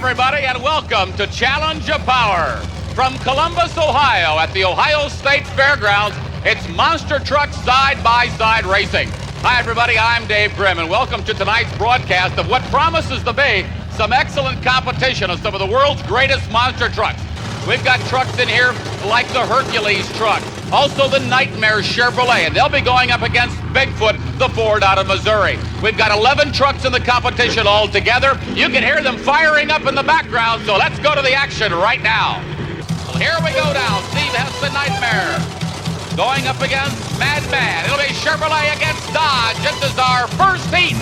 everybody, and welcome to Challenge of Power. From Columbus, Ohio, at the Ohio State Fairgrounds, it's monster truck side-by-side racing. Hi, everybody, I'm Dave Grimm, and welcome to tonight's broadcast of what promises to be some excellent competition of some of the world's greatest monster trucks. We've got trucks in here like the Hercules truck, also the NITEMARE Chevrolet, and they'll be going up against BIGFOOT, the Ford out of Missouri. We've got 11 trucks in the competition altogether. You can hear them firing up in the background, so let's go to the action right now. Well, here we go now. Steve Hess and NITEMARE going up against MADMAN. It'll be Chevrolet against Dodge. This is our first heat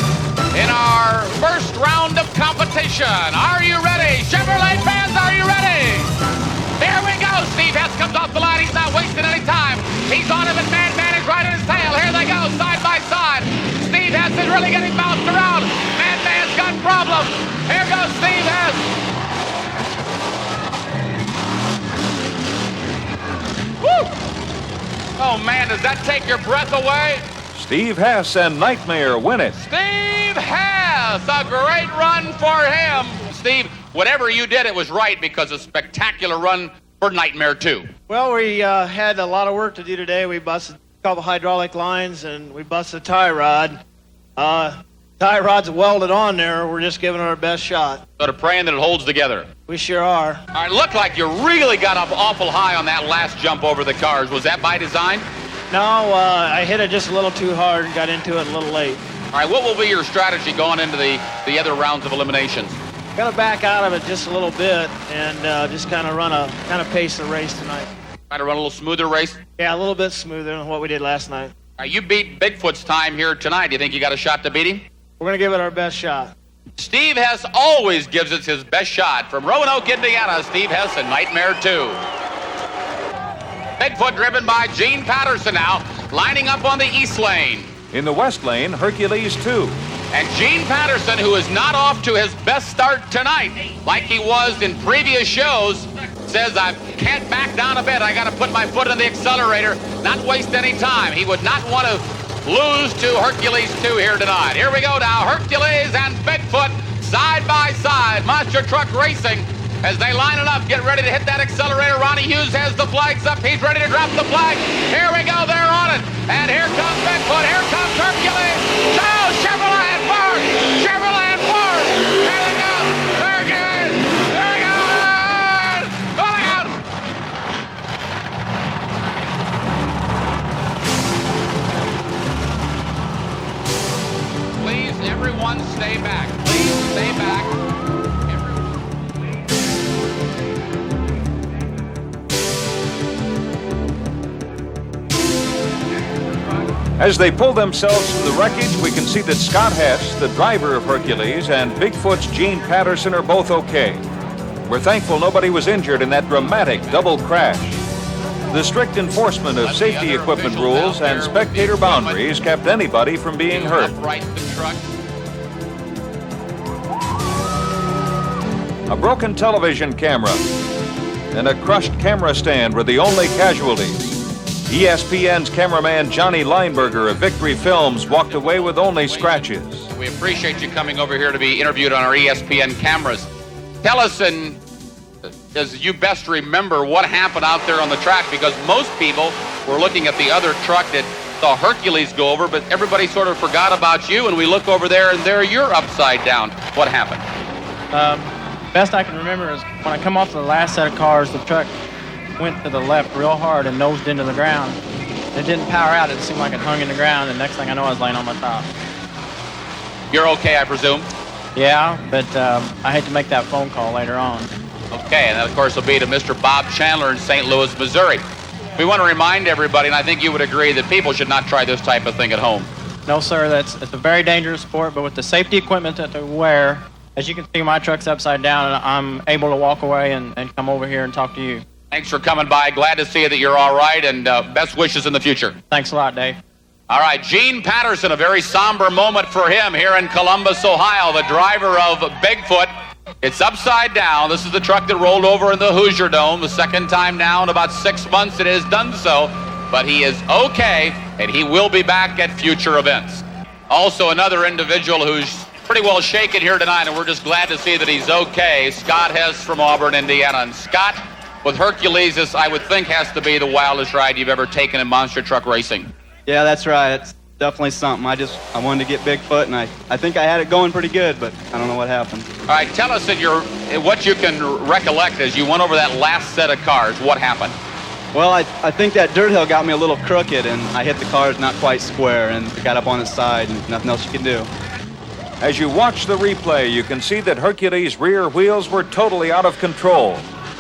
in our first round of competition. Are you ready? Chevrolet fans, are you ready? Here we go. Steve Hess comes off the line. He's not wasting any time. He's on him, and MADMAN is right in his tail. Here they go, side by side. Steve Hess is really getting bounced around. MADMAN's got problems. Here goes Steve Hess. Woo! Oh, man, does that take your breath away? Steve Hess and NITEMARE win it. Steve Hess, a great run for him. Steve, whatever you did, it was right, because a spectacular run for NITEMARE, too. Well, we had a lot of work to do today. We busted a couple hydraulic lines, and we busted a tie rod. Tie rod's welded on there. We're just giving it our best shot. Sort of praying that it holds together. We sure are. All right, looked like you really got up awful high on that last jump over the cars. Was that by design? No, I hit it just a little too hard and got into it a little late. All right, what will be your strategy going into the other rounds of eliminations? Got to back out of it just a little bit and just kind of pace the race tonight. Try to run a little smoother race? Yeah, a little bit smoother than what we did last night. All right, you beat Bigfoot's time here tonight. Do you think you got a shot to beat him? We're going to give it our best shot. Steve Hess always gives us his best shot. From Roanoke, Indiana, Steve Hess and NITEMARE 2. Bigfoot driven by Gene Patterson now, lining up on the east lane. In the west lane, Hercules 2. And Gene Patterson, who is not off to his best start tonight, like he was in previous shows, says, I can't back down a bit. I got to put my foot on the accelerator, not waste any time. He would not want to lose to Hercules 2 here tonight. Here we go now. Hercules and Bigfoot side by side. Monster truck racing as they line it up. Get ready to hit that accelerator. Ronnie Hughes has the flags up. He's ready to drop the flag. Here we go. They're on it. And here comes Bigfoot. Here comes Hercules. Oh, Chevrolet and Ford. Chevrolet and Ford. Here they go. Hercules. There he goes. Going out. Please, everyone, stay back. Please stay back. As they pull themselves from the wreckage, we can see that Scott Hess, the driver of Hercules, and Bigfoot's Gene Patterson are both okay. We're thankful nobody was injured in that dramatic double crash. The strict enforcement of safety equipment rules and spectator boundaries kept anybody from being hurt. A broken television camera and a crushed camera stand were the only casualties. ESPN's cameraman Johnny Lineberger of Victory Films walked away with only scratches. We appreciate you coming over here to be interviewed on our ESPN cameras. Tell us, and as you best remember, what happened out there on the track, because most people were looking at the other truck that saw Hercules go over, but everybody sort of forgot about you, and we look over there, and there you're upside down. What happened? Best I can remember is when I come off the last set of cars, the truck went to the left real hard and nosed into the ground. It didn't power out. It seemed like it hung in the ground, and next thing I know, I was laying on my top. You're okay, I presume? Yeah, but I hate to make that phone call later on. Okay, and that, of course, will be to Mr. Bob Chandler in St. Louis, Missouri. We want to remind everybody, and I think you would agree, that people should not try this type of thing at home. No, sir, it's a very dangerous sport, but with the safety equipment that they wear, as you can see, my truck's upside down, and I'm able to walk away and come over here and talk to you. Thanks for coming by. Glad to see that you're all right, and best wishes in the future. Thanks a lot, Dave. All right, Gene Patterson, a very somber moment for him here in Columbus, Ohio, the driver of Bigfoot. It's upside down. This is the truck that rolled over in the Hoosier Dome, the second time now in about 6 months it has done so, but he is okay, and he will be back at future events. Also, another individual who's pretty well shaken here tonight, and we're just glad to see that he's okay. Scott Hess from Auburn, Indiana. And Scott, with Hercules, this I would think has to be the wildest ride you've ever taken in monster truck racing. Yeah, that's right. It's definitely something. I wanted to get Bigfoot, and I think I had it going pretty good, but I don't know what happened. All right, tell us what you can recollect as you went over that last set of cars. What happened? Well, I think that dirt hill got me a little crooked, and I hit the cars not quite square, and got up on its side, and nothing else you can do. As you watch the replay, you can see that Hercules' rear wheels were totally out of control.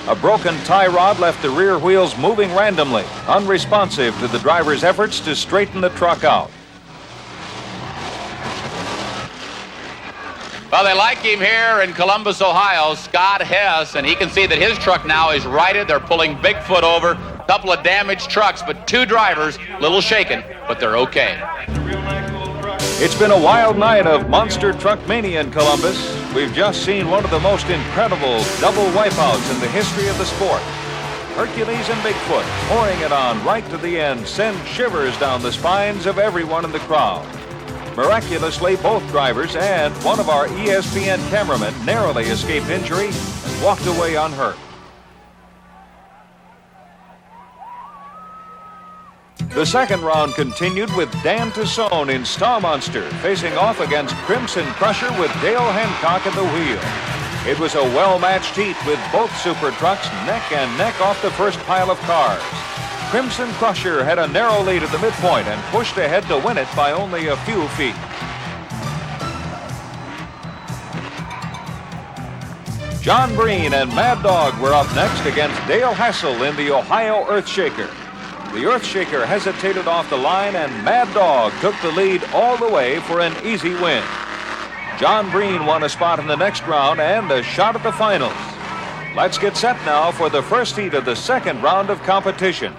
A broken tie rod left the rear wheels moving randomly, unresponsive to the driver's efforts to straighten the truck out. Well, they like him here in Columbus, Ohio, Scott Hess, and he can see that his truck now is righted. They're pulling Bigfoot over, a couple of damaged trucks, but two drivers, a little shaken, but they're okay. It's been a wild night of monster truck mania in Columbus. We've just seen one of the most incredible double wipeouts in the history of the sport. Hercules and Bigfoot, pouring it on right to the end, send shivers down the spines of everyone in the crowd. Miraculously, both drivers and one of our ESPN cameramen narrowly escaped injury and walked away unhurt. The second round continued with Dan TASSONE in Star Monster facing off against Crimson Crusher with Dale Hancock at the wheel. It was a well-matched heat with both super trucks neck and neck off the first pile of cars. Crimson Crusher had a narrow lead at the midpoint and pushed ahead to win it by only a few feet. John Breen and Mad Dog were up next against Dale Hassel in the Ohio Earthshaker. The Earthshaker hesitated off the line, and Mad Dog took the lead all the way for an easy win. John Breen won a spot in the next round and a shot at the finals. Let's get set now for the first heat of the second round of competition.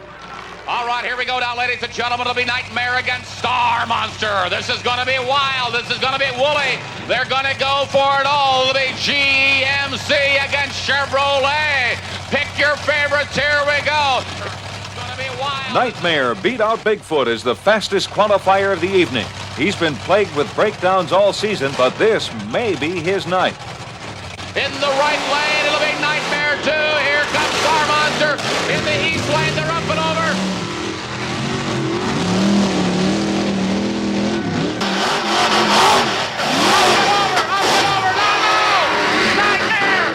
All right, here we go now, ladies and gentlemen. It'll be Nightmare against Star Monster. This is going to be wild. This is going to be woolly. They're going to go for it all. It'll be GMC against Chevrolet. Pick your favorites. Here we go. Nightmare beat out Bigfoot as the fastest qualifier of the evening. He's been plagued with breakdowns all season, but this may be his night. In the right lane, it'll be Nightmare 2. Here comes Star Monster. In the east lane, they're up and over.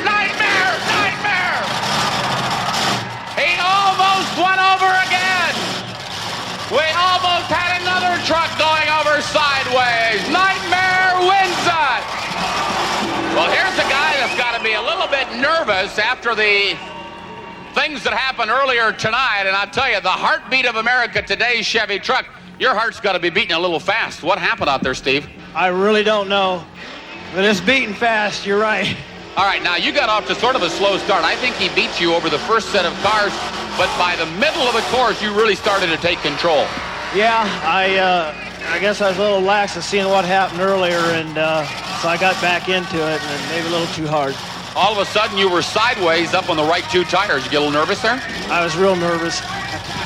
Nightmare! He almost went over again. We almost had another truck going over sideways. Nightmare wins it. Well, here's a guy that's got to be a little bit nervous after the things that happened earlier tonight. And I tell you, the heartbeat of America today's Chevy truck, your heart's got to be beating a little fast. What happened out there, Steve? I really don't know, but it's beating fast. You're right. All right, now you got off to sort of a slow start. I think he beat you over the first set of cars, but by the middle of the course, you really started to take control. Yeah, I guess I was a little lax of seeing what happened earlier, and so I got back into it, and maybe a little too hard. All of a sudden, you were sideways up on the right two tires. You get a little nervous there? I was real nervous.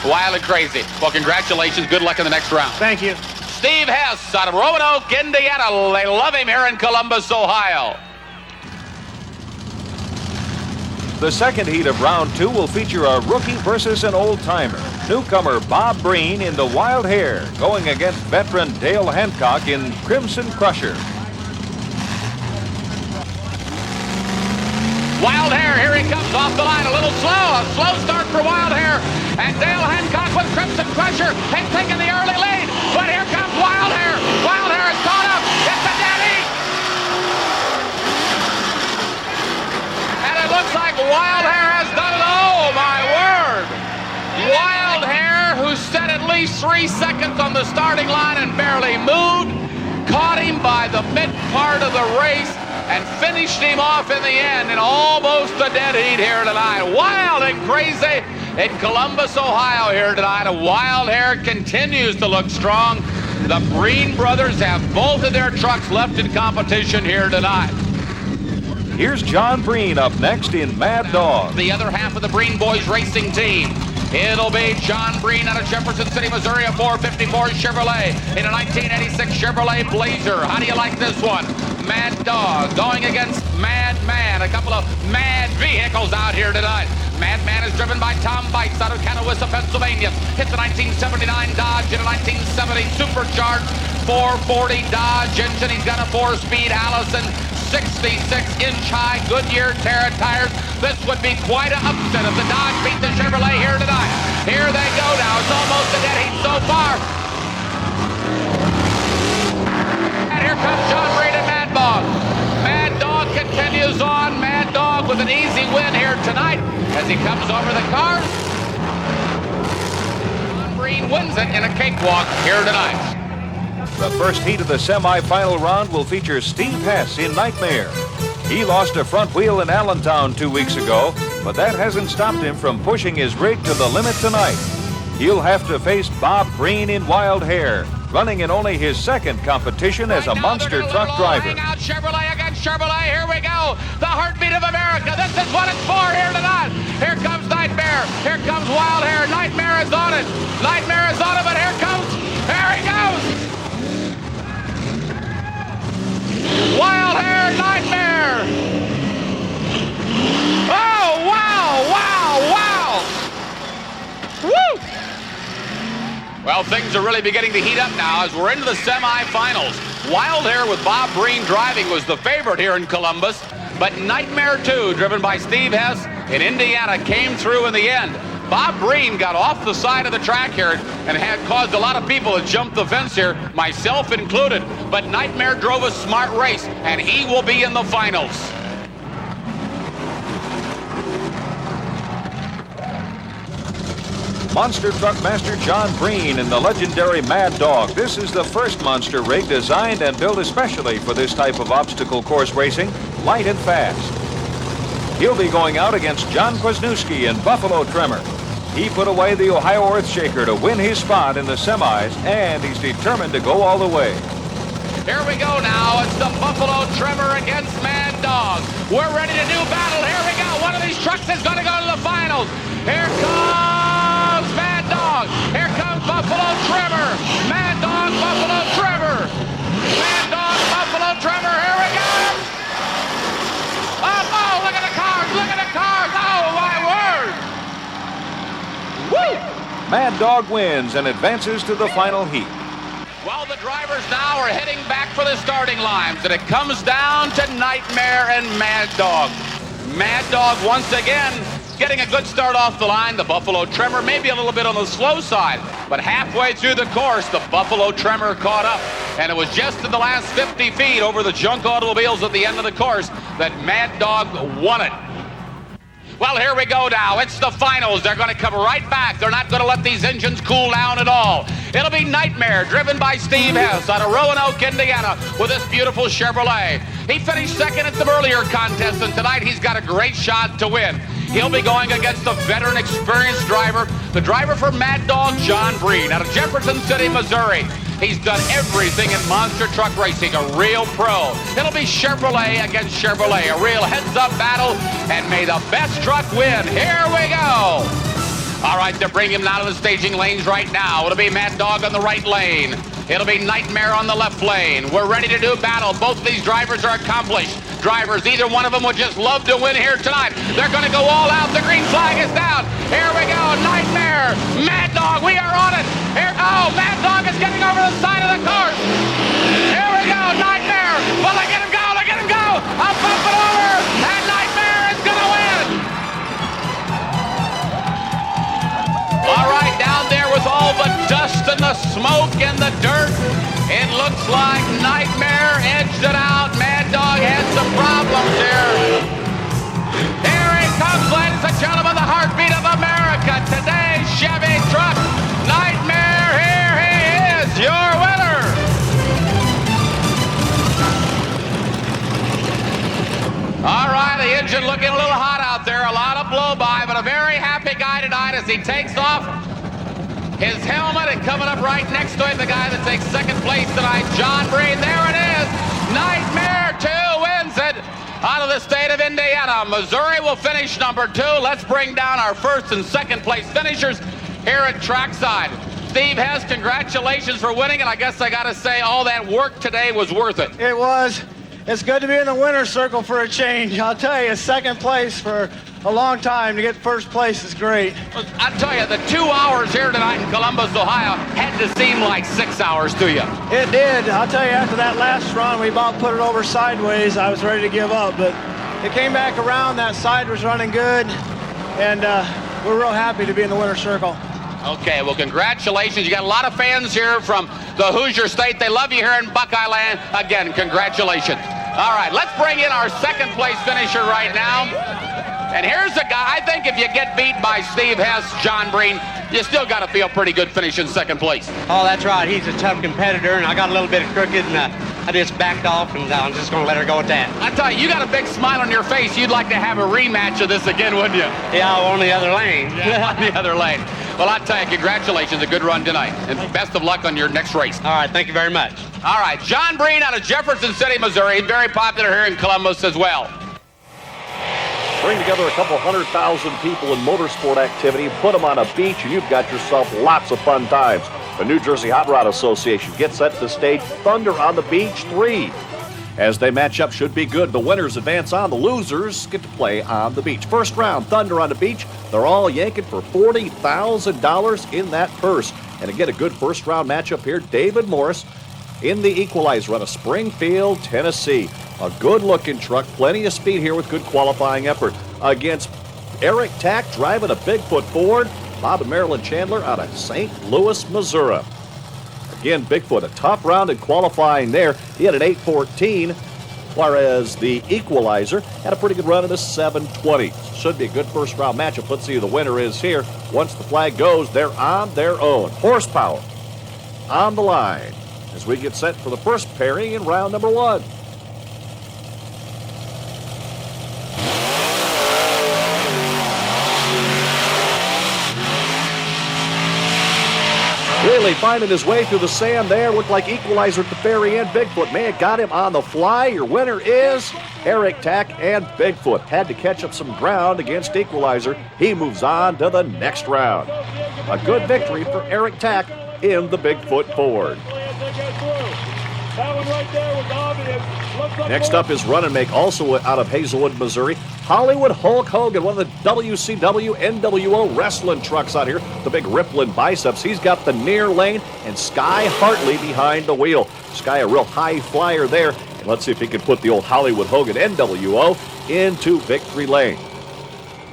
Wild and crazy. Well, congratulations. Good luck in the next round. Thank you. Steve Hess out of Roanoke, Indiana. They love him here in Columbus, Ohio. The second heat of round 2 will feature a rookie versus an old-timer. Newcomer Bob Breen in the Wild Hare going against veteran Dale Hancock in Crimson Crusher. Wild Hare, here he comes off the line, a little slow. A slow start for Wild Hare. And Dale Hancock with Crimson Crusher has taken the early lead. But here comes Wild Hare. Wild Hare is caught up. It's a dead heat. And it looks like Wild Hare has done it. Oh, my word. Wild Hare, who set at least 3 seconds on the starting line and barely moved, caught him by the mid part of the race and finished him off in the end in almost a dead heat here tonight. Wild and crazy in Columbus, Ohio here tonight. Wild Hare continues to look strong. The Breen brothers have both of their trucks left in competition here tonight. Here's John Breen up next in Mad Dog. The other half of the Breen boys racing team. It'll be John Breen out of Jefferson City, Missouri, a 454 Chevrolet in a 1986 Chevrolet Blazer. How do you like this one? Mad Dog going against Madman. A couple of mad vehicles out here tonight. Madman is driven by Tom Bites out of Kanawha, Pennsylvania. Hits a 1979 Dodge and a 1970 supercharged 440 Dodge engine. He's got a 4-speed Allison 66-inch high Goodyear Terra tires. This would be quite an upset if the Dodge beat the Chevrolet here tonight. Here they go now. It's almost a dead heat so far. And here comes John Breen and Mad Dog. Mad Dog continues on. Mad Dog with an easy win here tonight as he comes over the cars. John Breen wins it in a cakewalk here tonight. The first heat of the semi-final round will feature Steve Hess in Nightmare. He lost a front wheel in Allentown 2 weeks ago, but that hasn't stopped him from pushing his rig to the limit tonight. He'll have to face Bob Breen in Wild Hare, running in only his second competition as a monster truck driver. Hang out Chevrolet against Chevrolet. Here we go. The heartbeat of America. This is what it's for here tonight. Here comes Nightmare. Here comes Wild Hare. Nightmare is on it. Nightmare is on it, but here he goes. Wild Hare, Nightmare. Oh, wow. Woo! Well, things are really beginning to heat up now as we're into the semifinals. Wild Hare with Bob Breen driving was the favorite here in Columbus, but Nightmare 2, driven by Steve Hess in Indiana, came through in the end. Bob Breen got off the side of the track here and had caused a lot of people to jump the fence here, myself included. But Nightmare drove a smart race, and he will be in the finals. Monster Truck Master John Breen and the legendary Mad Dog. This is the first monster rig designed and built especially for this type of obstacle course racing, light and fast. He'll be going out against John KWASNIEWSKI in Buffalo Tremor. He put away the Ohio Earthshaker to win his spot in the semis, and he's determined to go all the way. Here we go now. It's the Buffalo Tremor against Mad Dog. We're ready to do battle. Here we go. One of these trucks is going to go to the finals. Here comes Mad Dog. Here comes Buffalo Tremor. Mad Dog, Buffalo Tremor. Mad Dog, Buffalo Tremor. Here we go. Oh, look at the cars. Look at the cars. Oh, my word. Woo! Mad Dog wins and advances to the final heat. Well, the drivers now are heading back for the starting lines, and it comes down to Nightmare and Mad Dog. Mad Dog once again getting a good start off the line. The Buffalo Tremor maybe a little bit on the slow side, but halfway through the course, the Buffalo Tremor caught up, and it was just in the last 50 feet over the junk automobiles at the end of the course that Mad Dog won it. Well, here we go now. It's the finals. They're going to come right back. They're not going to let these engines cool down at all. It'll be Nightmare, driven by Steve Hess out of Roanoke, Indiana, with this beautiful Chevrolet. He finished second at the earlier contest, and tonight he's got a great shot to win. He'll be going against the veteran, experienced driver, the driver for Mad Dog, John Breen, out of Jefferson City, Missouri. He's done everything in monster truck racing, a real pro. It'll be Chevrolet against Chevrolet, a real heads-up battle, and may the best truck win. Here we go. All right, they're bringing him out of the staging lanes right now. It'll be Mad Dog on the right lane. It'll be Nightmare on the left lane. We're ready to do battle. Both of these drivers are accomplished drivers. Either one of them would just love to win here tonight. They're going to go all out. The green flag is down. Here we go. Nightmare. Mad Dog. We are on it. Here. Oh, Mad Dog is getting over the side of the cars. Here we go. Nightmare. Well, look at him go. Look at him go. I'll bump it over. And Nightmare is going to win. All right, down there with all the dust and the smoke and the dirt, it looks like Nightmare edged it out. Mad Dog had some problems here. Here he comes, ladies and gentlemen, the heartbeat of America. Today's Chevy truck. Nightmare, here he is, your winner. All right, the engine looking a little hot out there. A lot of blow-by, but a very happy guy tonight as he takes off his helmet, and coming up right next to him, the guy that takes second place tonight, John Breen. There it is. Nightmare 2 wins it out of the state of Indiana. Missouri will finish number 2. Let's bring down our first and second place finishers here at trackside. Steve Hess, congratulations for winning, and I guess I got to say all that work today was worth it. It was. It's good to be in the winner's circle for a change. I'll tell you, second place for a long time. To get first place is great. I tell you, the 2 hours here tonight in Columbus, Ohio, had to seem like 6 hours to you. It did. I'll tell you, after that last run, we about put it over sideways. I was ready to give up, but it came back around. That side was running good, and we're real happy to be in the winner's circle. Okay, well, congratulations. You got a lot of fans here from the Hoosier State. They love you here in Buckeye Land. Again, congratulations. All right, let's bring in our second place finisher right now. And here's a guy, I think if you get beat by Steve Hess, John Breen, you still got to feel pretty good finishing second place. Oh, that's right. He's a tough competitor, and I got a little bit of crooked, and I just backed off, and I'm just going to let her go at that. I tell you got a big smile on your face. You'd like to have a rematch of this again, wouldn't you? Yeah, on the other lane. Yeah, on the other lane. Well, I tell you, congratulations, a good run tonight, and best of luck on your next race. All right, thank you very much. All right, John Breen out of Jefferson City, Missouri, very popular here in Columbus as well. Bring together a couple 100,000 people in motorsport activity, put them on a beach, and you've got yourself lots of fun times. The New Jersey Hot Rod Association gets set to stage Thunder on the Beach 3. As they match up, should be good. The winners advance on. The losers get to play on the beach. First round, Thunder on the Beach. They're all yanking for $40,000 in that purse. And again, a good first round matchup here. David Morris in the Equalizer out of Springfield, Tennessee. A good-looking truck, plenty of speed here with good qualifying effort. Against Eric Tack driving a Bigfoot Ford. Bob and Marilyn Chandler out of St. Louis, Missouri. Again, Bigfoot, a tough round in qualifying there. He had an 8:14, whereas the Equalizer had a pretty good run at a 7:20. Should be a good first round matchup. Let's see who the winner is here. Once the flag goes, they're on their own. Horsepower on the line as we get set for the first pairing in round number 1. Really finding his way through the sand there. Looked like Equalizer at the very end. Bigfoot may have got him on the fly. Your winner is Eric Tack, and Bigfoot had to catch up some ground against Equalizer. He moves on to the next round. A good victory for Eric Tack in the Bigfoot Ford. Next up is Run and Make, also out of Hazelwood, Missouri. Hollywood Hulk Hogan, one of the WCW NWO wrestling trucks out here. The big rippling biceps. He's got the near lane, and Sky Hartley behind the wheel. Sky, a real high flyer there. And let's see if he can put the old Hollywood Hogan NWO into victory lane.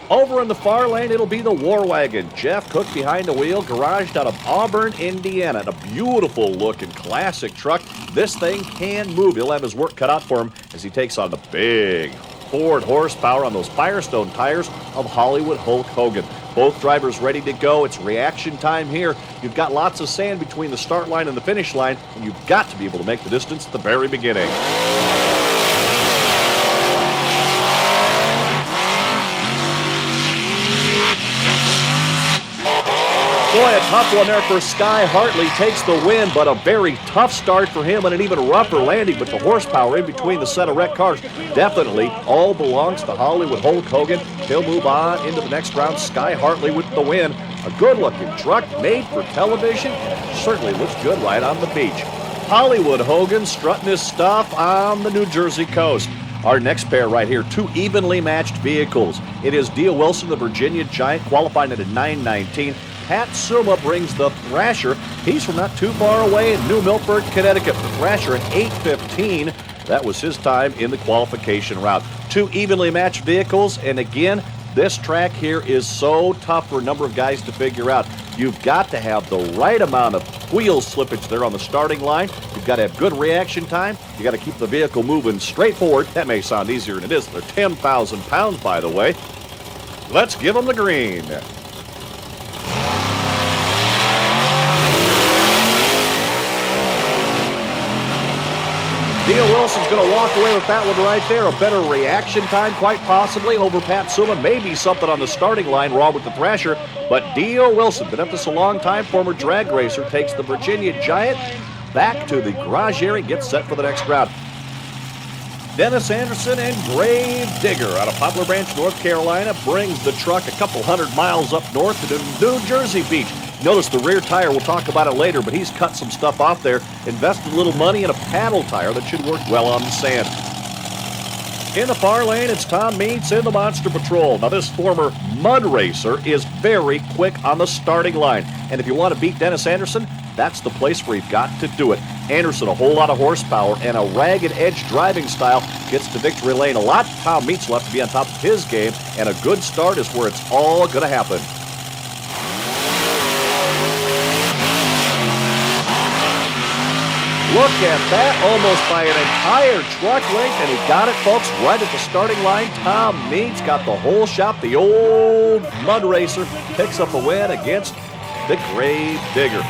Over in the far lane, it'll be the War Wagon. Jeff Cook behind the wheel, garaged out of Auburn, Indiana. A beautiful looking classic truck. This thing can move. He'll have his work cut out for him as he takes on the big Ford horsepower on those Firestone tires of Hollywood Hulk Hogan. Both drivers ready to go. It's reaction time here. You've got lots of sand between the start line and the finish line, and you've got to be able to make the distance at the very beginning. Boy, a tough one there for Sky Hartley. Takes the win, but a very tough start for him and an even rougher landing. But the horsepower in between the set of wrecked cars definitely all belongs to Hollywood Hulk Hogan. He'll move on into the next round. Sky Hartley with the win. A good-looking truck made for television. Certainly looks good right on the beach. Hollywood Hogan strutting his stuff on the New Jersey coast. Our next pair right here, two evenly matched vehicles. It is Dia Wilson, the Virginia Giant, qualifying at a 9:19. Pat Summa brings the Thrasher. He's from not too far away in New Milford, Connecticut. The Thrasher at 8:15. That was his time in the qualification route. Two evenly matched vehicles, and again, this track here is so tough for a number of guys to figure out. You've got to have the right amount of wheel slippage there on the starting line. You've got to have good reaction time. You got to keep the vehicle moving straight forward. That may sound easier than it is. They're 10,000 pounds, by the way. Let's give them the green. Dia Wilson's going to walk away with that one right there. A better reaction time, quite possibly, over Pat Summa. Maybe something on the starting line wrong with the Thrasher. But Dia Wilson, been at this a long time, former drag racer, takes the Virginia Giant back to the garage area and gets set for the next round. Dennis Anderson and Gravedigger out of Poplar Branch, North Carolina, brings the truck a couple 100 miles up north to the New Jersey beach. Notice the rear tire, we'll talk about it later, but he's cut some stuff off there, invested a little money in a paddle tire that should work well on the sand. In the far lane, it's Tom Meents in the Monster Patrol. Now, this former mud racer is very quick on the starting line. And if you want to beat Dennis Anderson, that's the place where you've got to do it. Anderson, a whole lot of horsepower and a ragged edge driving style, gets to victory lane a lot. Tom Meents will have to be on top of his game, and a good start is where it's all going to happen. Look at that, almost by an entire truck length, and he got it, folks, right at the starting line. Tom Meents got the whole shop. The old mud racer picks up a win against the Gravedigger.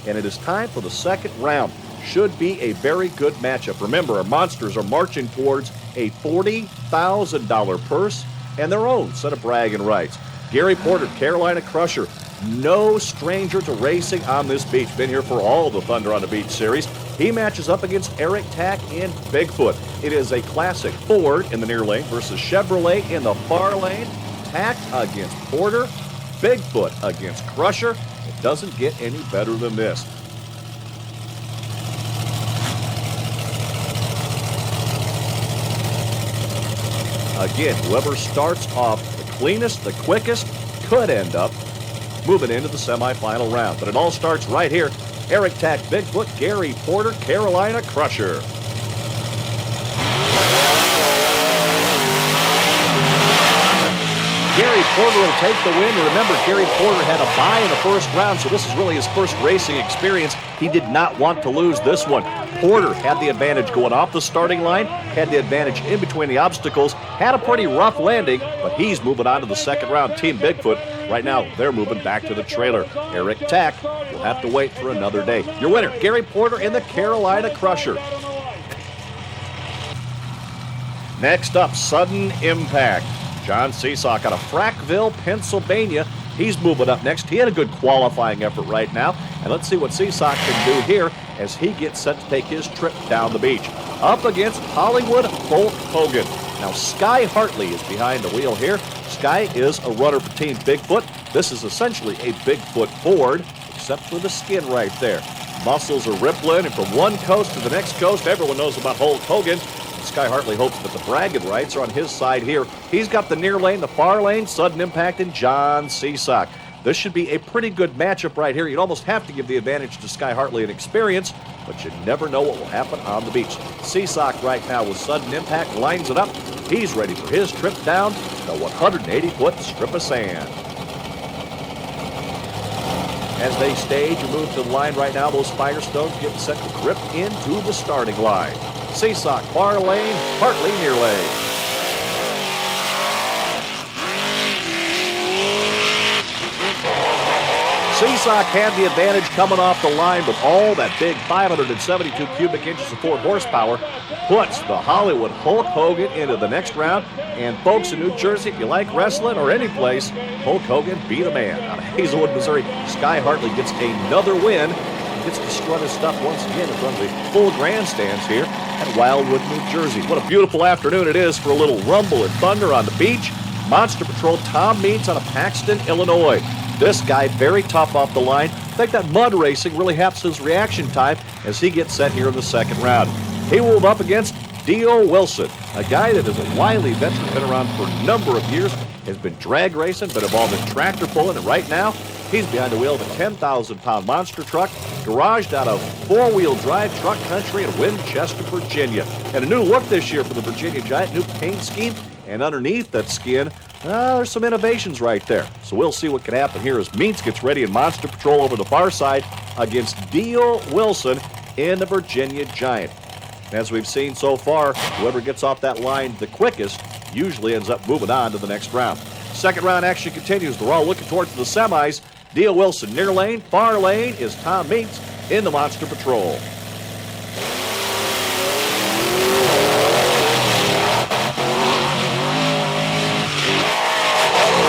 And it is time for the second round. Should be a very good matchup. Remember, our monsters are marching towards a $40,000 purse and their own set of bragging rights. Gary Porter, Carolina Crusher, no stranger to racing on this beach. Been here for all the Thunder on the Beach series. He matches up against Eric Tack in Bigfoot. It is a classic Ford in the near lane versus Chevrolet in the far lane. Tack against Porter, Bigfoot against Crusher. It doesn't get any better than this. Again, whoever starts off the cleanest, the quickest, could end up moving into the semifinal round. But it all starts right here. Eric Tack, Bigfoot, Gary Porter, Carolina Crusher. Gary Porter will take the win. Remember, Gary Porter had a bye in the first round, so this is really his first racing experience. He did not want to lose this one. Porter had the advantage going off the starting line, had the advantage in between the obstacles, had a pretty rough landing, but he's moving on to the second round. Team Bigfoot, right now, they're moving back to the trailer. Eric Tack will have to wait for another day. Your winner, Gary Porter in the Carolina Crusher. Next up, Sudden Impact. John Seesock out of Frackville, Pennsylvania. He's moving up next. He had a good qualifying effort right now. And let's see what Seesock can do here as he gets set to take his trip down the beach. Up against Hollywood Hulk Hogan. Now, Sky Hartley is behind the wheel here. Sky is a runner for Team Bigfoot. This is essentially a Bigfoot Ford, except for the skin right there. Muscles are rippling, and from one coast to the next coast, everyone knows about Hulk Hogan. Sky Hartley hopes that the bragging rights are on his side here. He's got the near lane, the far lane, Sudden Impact, and John Seesock. This should be a pretty good matchup right here. You'd almost have to give the advantage to Sky Hartley in experience, but you never know what will happen on the beach. Seesock right now with Sudden Impact lines it up. He's ready for his trip down the 180-foot strip of sand. As they stage and move to the line right now, those Firestones get set to grip into the starting line. Seesock, far lane, Hartley, near lane. Seesock had the advantage coming off the line, but all that big 572 cubic inches of Ford horsepower puts the Hollywood Hulk Hogan into the next round. And folks in New Jersey, if you like wrestling or any place, Hulk Hogan beat a man. Out of Hazelwood, Missouri, Sky Hartley gets another win. Gets to strut his stuff once again in front of the full grandstands here at Wildwood, New Jersey. What a beautiful afternoon it is for a little rumble and thunder on the beach. Monster Patrol Tom Meents out of Paxton, Illinois. This guy very tough off the line. I think that mud racing really helps his reaction time as he gets set here in the second round. He will move up against D.O. Wilson, a guy that is a wily veteran, been around for a number of years, has been drag racing, been involved in tractor pulling, and right now, he's behind the wheel of a 10,000-pound monster truck, garaged out of four-wheel drive truck country in Winchester, Virginia. And a new look this year for the Virginia Giant, new paint scheme, and underneath that skin, there's some innovations right there. So we'll see what can happen here as Meents gets ready in Monster Patrol over the far side against D.O. Wilson in the Virginia Giant. As we've seen so far, whoever gets off that line the quickest usually ends up moving on to the next round. Second round action continues. They're all looking towards the semis. D.O. Wilson near lane, far lane is Tom Meents in the Monster Patrol.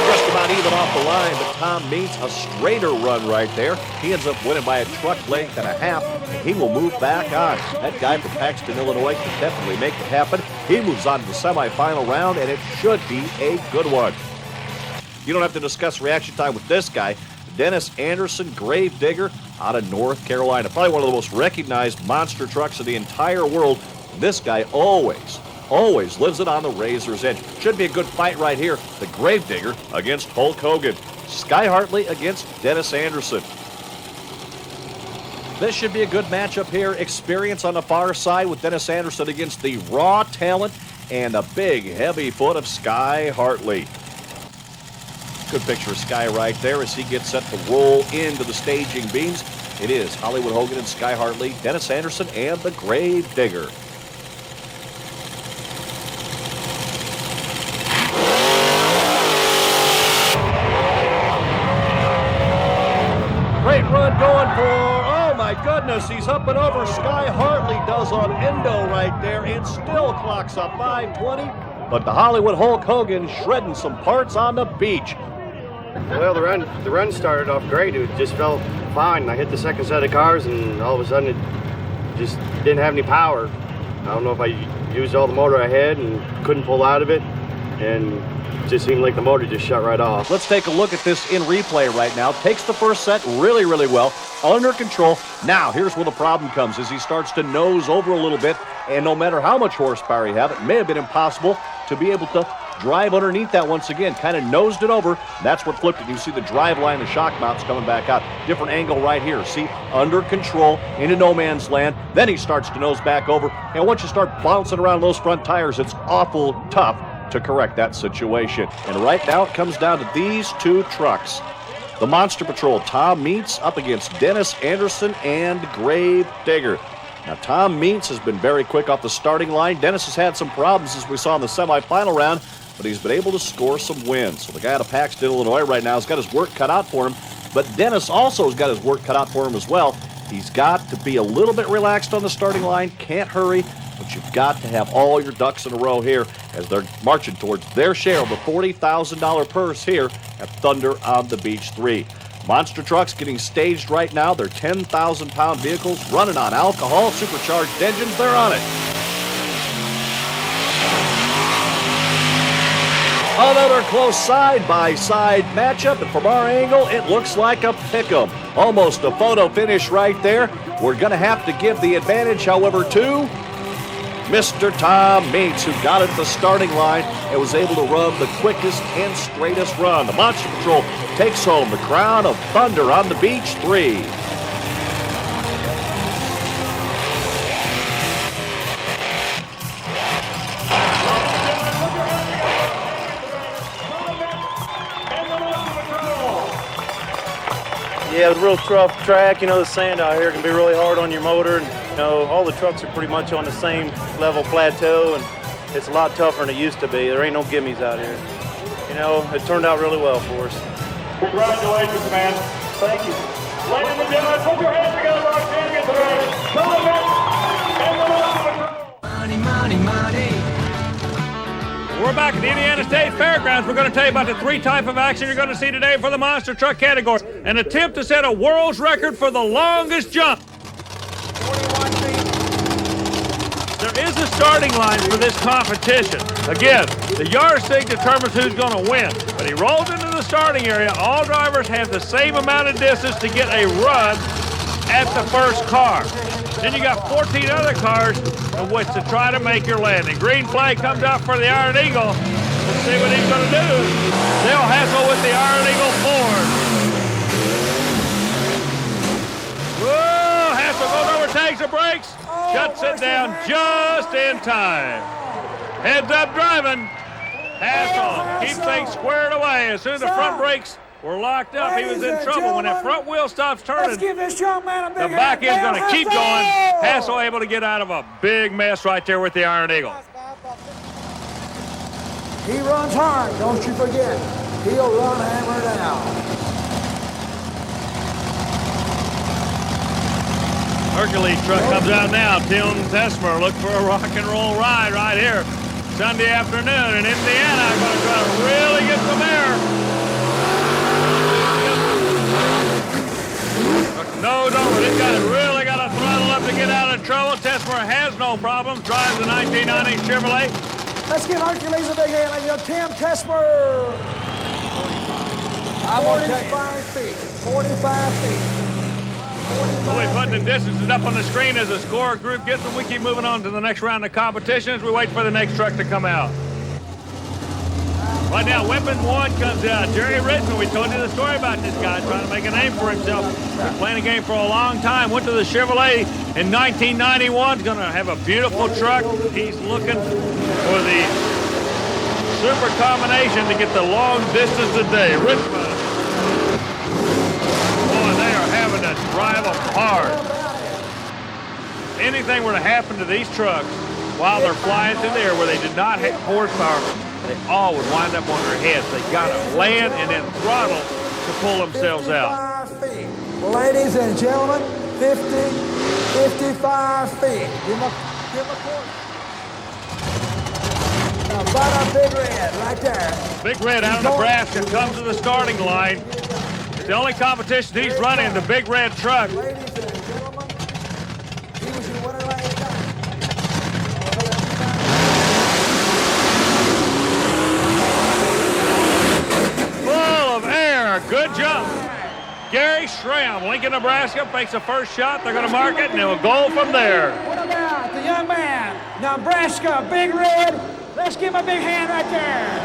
Just about even off the line, but Tom Meents a straighter run right there. He ends up winning by a truck length and a half, and he will move back on. That guy from Paxton, Illinois can definitely make it happen. He moves on to the semifinal round, and it should be a good one. You don't have to discuss reaction time with this guy. Dennis Anderson, Gravedigger, out of North Carolina. Probably one of the most recognized monster trucks in the entire world. This guy always always lives it on the razor's edge. Should be a good fight right here. The Gravedigger against Hulk Hogan. Sky Hartley against Dennis Anderson. This should be a good matchup here. Experience on the far side with Dennis Anderson against the raw talent and a big, heavy foot of Sky Hartley. Good picture of Sky right there as he gets set to roll into the staging beams. It is Hollywood Hogan and Sky Hartley, Dennis Anderson, and the Gravedigger. Great run going for, oh my goodness, he's up and over. Sky Hartley does on endo right there and still clocks a 520. But the Hollywood Hulk Hogan shredding some parts on the beach. Well, the run started off great. It just felt fine. I hit the second set of cars, and all of a sudden it just didn't have any power. I don't know if I used all the motor I had and couldn't pull out of it, and it just seemed like the motor just shut right off. Let's take a look at this in replay right now. Takes the first set really, really well, under control. Now, here's where the problem comes as he starts to nose over a little bit, and no matter how much horsepower you have, it may have been impossible to be able to drive underneath that once again. Kind of nosed it over. That's what flipped it. You see the drive line, the shock mounts coming back out. Different angle right here. See, under control, into no man's land. Then he starts to nose back over. And once you start bouncing around those front tires, it's awful tough to correct that situation. And right now it comes down to these two trucks. The Monster Patrol, Tom Meents up against Dennis Anderson and Gravedigger. Now, Tom Meents has been very quick off the starting line. Dennis has had some problems, as we saw in the semifinal round, but he's been able to score some wins. So the guy out of Paxton, Illinois right now has got his work cut out for him, but Dennis also has got his work cut out for him as well. He's got to be a little bit relaxed on the starting line, can't hurry, but you've got to have all your ducks in a row here as they're marching towards their share of the $40,000 purse here at Thunder on the Beach 3. Monster trucks getting staged right now. They're 10,000-pound vehicles running on alcohol, supercharged engines. They're on it. Another close side-by-side matchup, and from our angle, it looks like a pick'em. Almost a photo finish right there. We're going to have to give the advantage, however, to Mr. Tom Meents, who got it at the starting line and was able to run the quickest and straightest run. The Monster Patrol takes home the crown of Thunder on the Beach 3. Yeah, it's a real tough track. You know, the sand out here can be really hard on your motor. And, you know, all the trucks are pretty much on the same level plateau, and it's a lot tougher than it used to be. There ain't no gimmies out here. You know, it turned out really well for us. Congratulations, man. Thank you. Ladies and gentlemen, put your hands together for our champion today. Tom Meents and the Monster Patrol. Money, money, money. We're back at the Indiana State Fairgrounds. We're going to tell you about the three types of action you're going to see today for the monster truck category. An attempt to set a world's record for the longest jump. 41 feet. There is a starting line for this competition. Again, the yardstick determines who's going to win. But he rolls into the starting area. All drivers have the same amount of distance to get a run at the first car. Then you got 14 other cars in which to try to make your landing. Green flag comes out for the Iron Eagle. Let's see what he's going to do. They'll hassle with the Iron Eagle Ford. Whoa, Hassel goes over, takes the brakes, shuts it down just in time. Heads up driving. Hassel keeps things squared away. As soon as the front brakes were locked up, he was in trouble. When that front wheel stops turning, Give this young man a big the back end's hand. going to keep going. Hassel able to get out of a big mess right there with the Iron Eagle. He runs hard, don't you forget. He'll run hammer down. Hercules truck comes out now. Tim Tesmer look for a rock and roll ride right here. Sunday afternoon in Indiana. Going to try to really get some air. Nose over. This guy's really got to throttle up to get out of trouble. Tesmer has no problems. Drives a 1990 Chevrolet. Let's give Hercules a big hand. Like your Tim Tesmer. 45 feet. 45 feet. We'll be putting the distances up on the screen as the score group gets them. We keep moving on to the next round of competition as we wait for the next truck to come out. Right now, Weapon 1 comes out. Jerry Richmond, we told you the story about this guy trying to make a name for himself. Been playing the game for a long time. Went to the Chevrolet in 1991. He's going to have a beautiful truck. He's looking for the super combination to get the long distance today. Richmond. Boy, they are having to drive them hard. If anything were to happen to these trucks while they're flying through the air where they did not have horsepower, they all would wind up on their heads. They got to land and then throttle to pull themselves out. 55 feet. Ladies and gentlemen, 55 feet. Give him a quarter. Now, about a Big Red right there. Big Red out of Nebraska comes to the starting line. It's the only competition he's running, the Big Red truck. Ladies and gentlemen, he was your winner last time. Good jump. Gary Schramm, Lincoln, Nebraska, makes the first shot. They're going to mark it, and they'll go from there. What about the young man, Nebraska, Big Red? Let's give him a big hand right there.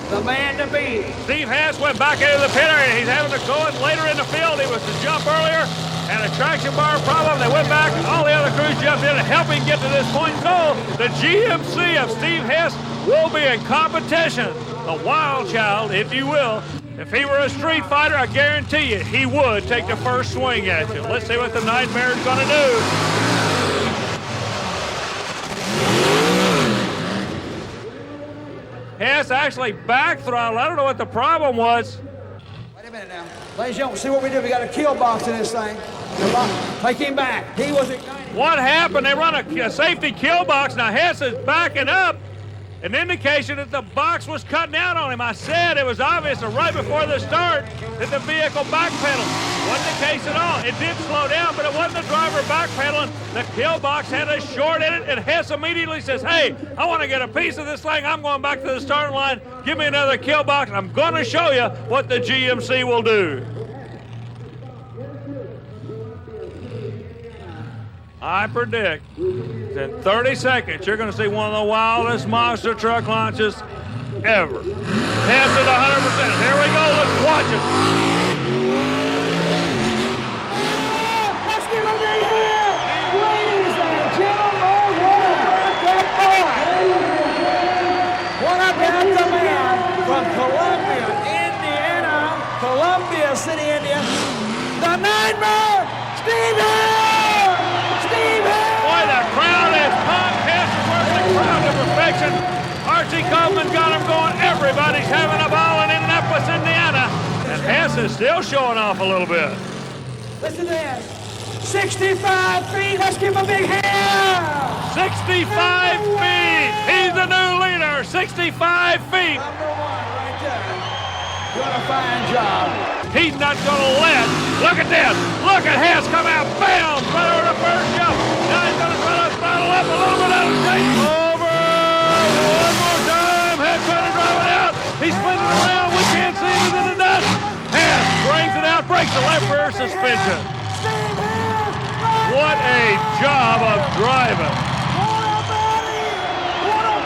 The man to beat. Steve Hess went back into the pit area. He's having to go in later in the field. He was to jump earlier, and a traction bar problem. They went back, and all the other crews jumped in to help him get to this point. So the GMC of Steve Hess will be in competition. The wild child, if you will. If he were a street fighter, I guarantee you he would take the first swing at you. Let's see what the Nightmare is going to do. Hess actually back throttle. I don't know what the problem was. Wait a minute now. Ladies and gentlemen, see what we do. We got a kill box in this thing. Take him back. He was ignited. What happened? They run a safety kill box. Now Hess is backing up. An indication that the box was cutting out on him. I said it was obvious right before the start that the vehicle backpedaled. Wasn't the case at all. It did slow down, but it wasn't the driver backpedaling. The kill box had a short in it, and Hess immediately says, hey, I want to get a piece of this thing. I'm going back to the starting line. Give me another kill box. I'm going to show you what the GMC will do. I predict in 30 seconds, you're going to see one of the wildest monster truck launches ever. Hess at 100%. Here we go. Let's watch it. Let's give him a big hand. Ladies and gentlemen, what about the man from Columbia, Indiana, Columbia City, Indiana, the Nightmare, Steve Hess! Boy, the crowd is pumped. Hess is working the crowd to perfection. Archie Coleman got him going. Everybody's having a ball in Indianapolis, Indiana. And Hess is still showing off a little bit. Listen to this. 65 feet. Let's give him a big hand. 65 feet. He's the new leader. 65 feet. Number one right there. Doing a fine job. He's not going to let. Look at this. Look at Hess come out. Bam! Right over the first jump. Now he's going to try to throttle up a little bit out of shape. Over. One more time. Hess trying to drive it out. He's spinning around. We can't see anything in the dust. Hess brings it out. Breaks the left rear suspension. What a job of driving.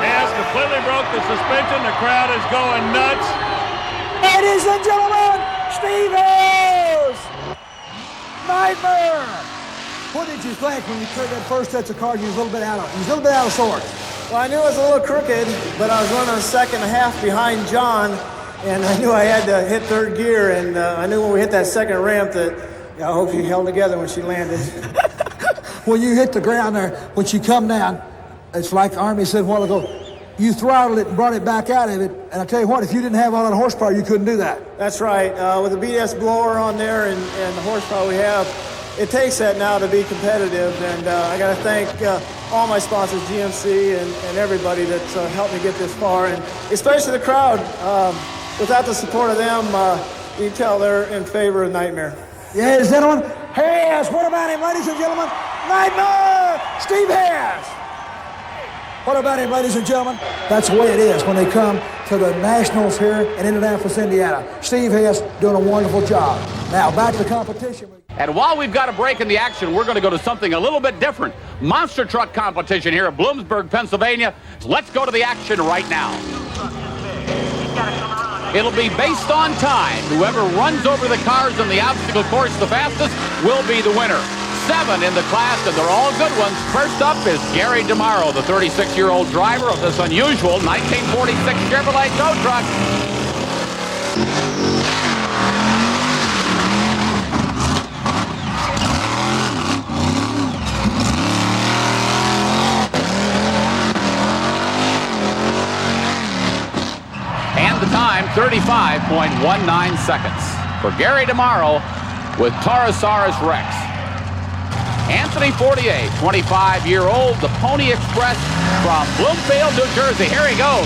Hess completely broke the suspension. The crowd is going nuts. Ladies and gentlemen, Steve Hess! Nightmare! What did you think when you took that first touch of cars? You was a little bit out of sorts. Well, I knew it was a little crooked, but I was running a second and a half behind John, and I knew I had to hit third gear, and I knew when we hit that second ramp that I hope she held together when she landed. When you hit the ground there, when she come down, it's like Army said a while ago, you throttled it and brought it back out of it, and I tell you what, if you didn't have all that horsepower, you couldn't do that. That's right. With the BS blower on there and the horsepower we have, it takes that now to be competitive, and I got to thank all my sponsors, GMC and everybody that's helped me get this far, and especially the crowd. Without the support of them, you can tell they're in favor of Nightmare. Yes, gentlemen, Hess, what about him, ladies and gentlemen? Nightmare, Steve Hess. What about it, ladies and gentlemen? That's the way it is when they come to the Nationals here in Indianapolis, Indiana. Steve Hess doing a wonderful job. Now, back to the competition. And while we've got a break in the action, we're going to go to something a little bit different. Monster truck competition here at Bloomsburg, Pennsylvania. Let's go to the action right now. It'll be based on time. Whoever runs over the cars in the obstacle course the fastest will be the winner. 7 in the class, and they're all good ones. First up is Gary DeMauro, the 36-year-old driver of this unusual 1946 Chevrolet tow truck. And the time, 35.19 seconds for Gary DeMauro with Taurosaurus Rex. Anthony Fortier, 25-year-old, the Pony Express from Bloomfield, New Jersey. Here he goes.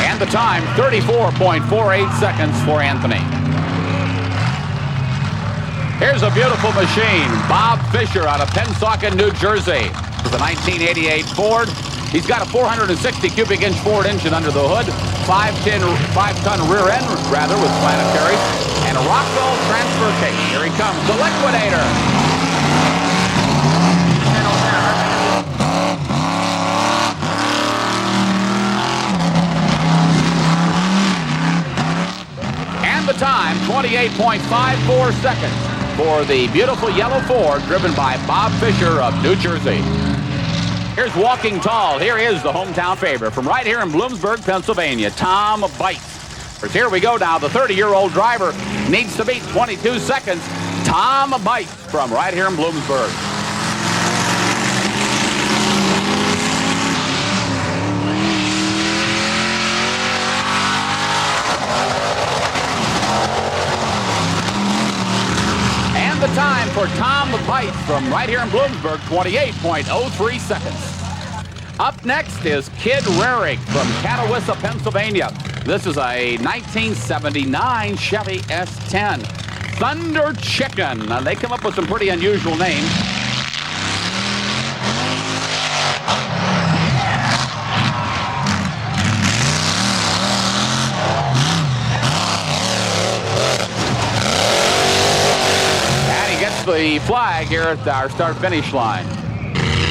And the time, 34.48 seconds for Anthony. Here's a beautiful machine. Bob Fisher out of Pennsauken, New Jersey. With a 1988 Ford. He's got a 460 cubic inch Ford engine under the hood, 5-ton rear end, rather, with planetary, and a Rockwell transfer case. Here he comes, the Liquidator. And the time, 28.54 seconds for the beautiful yellow Ford driven by Bob Fisher of New Jersey. Here's Walking Tall. Here is the hometown favorite from right here in Bloomsburg, Pennsylvania, Tom Bites. Here we go now. The 30-year-old driver needs to beat 22 seconds. Tom Bites from right here in Bloomsburg. And the time for Tom Bites from right here in Bloomsburg, 28.03 seconds. Up next is Kid Rarig from Catawissa, Pennsylvania. This is a 1979 Chevy S10. Thunder Chicken. Now, they come up with some pretty unusual names. The flag here at our start-finish line.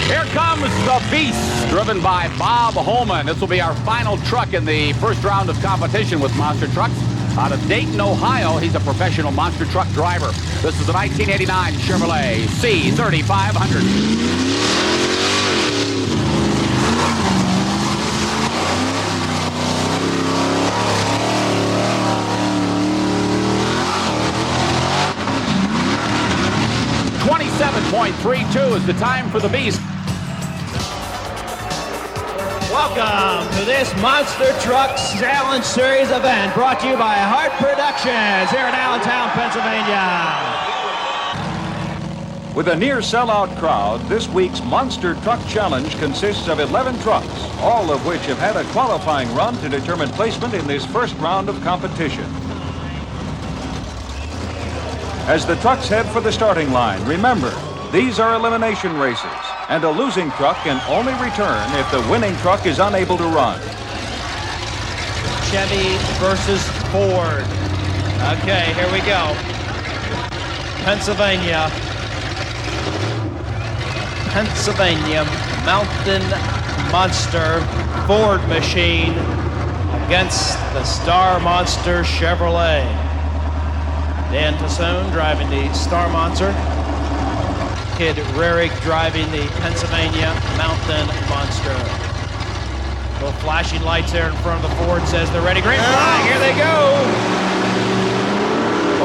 Here comes the Beast, driven by Bob Holman. This will be our final truck in the first round of competition with monster trucks. Out of Dayton, Ohio, he's a professional monster truck driver. This is a 1989 Chevrolet C3500. 27.32 is the time for the Beast. Welcome to this Monster Trucks Challenge Series event brought to you by Hart Productions here in Allentown, Pennsylvania. With a near sellout crowd, this week's Monster Truck Challenge consists of 11 trucks, all of which have had a qualifying run to determine placement in this first round of competition. As the trucks head for the starting line, remember, these are elimination races, and a losing truck can only return if the winning truck is unable to run. Chevy versus Ford. Okay, here we go. Pennsylvania, Mountain Monster Ford machine against the Star Monster Chevrolet. Dan Tassone driving the Star Monster. Kid Rarig driving the Pennsylvania Mountain Monster. Little flashing lights there in front of the Ford says they're ready. Green flag, here they go.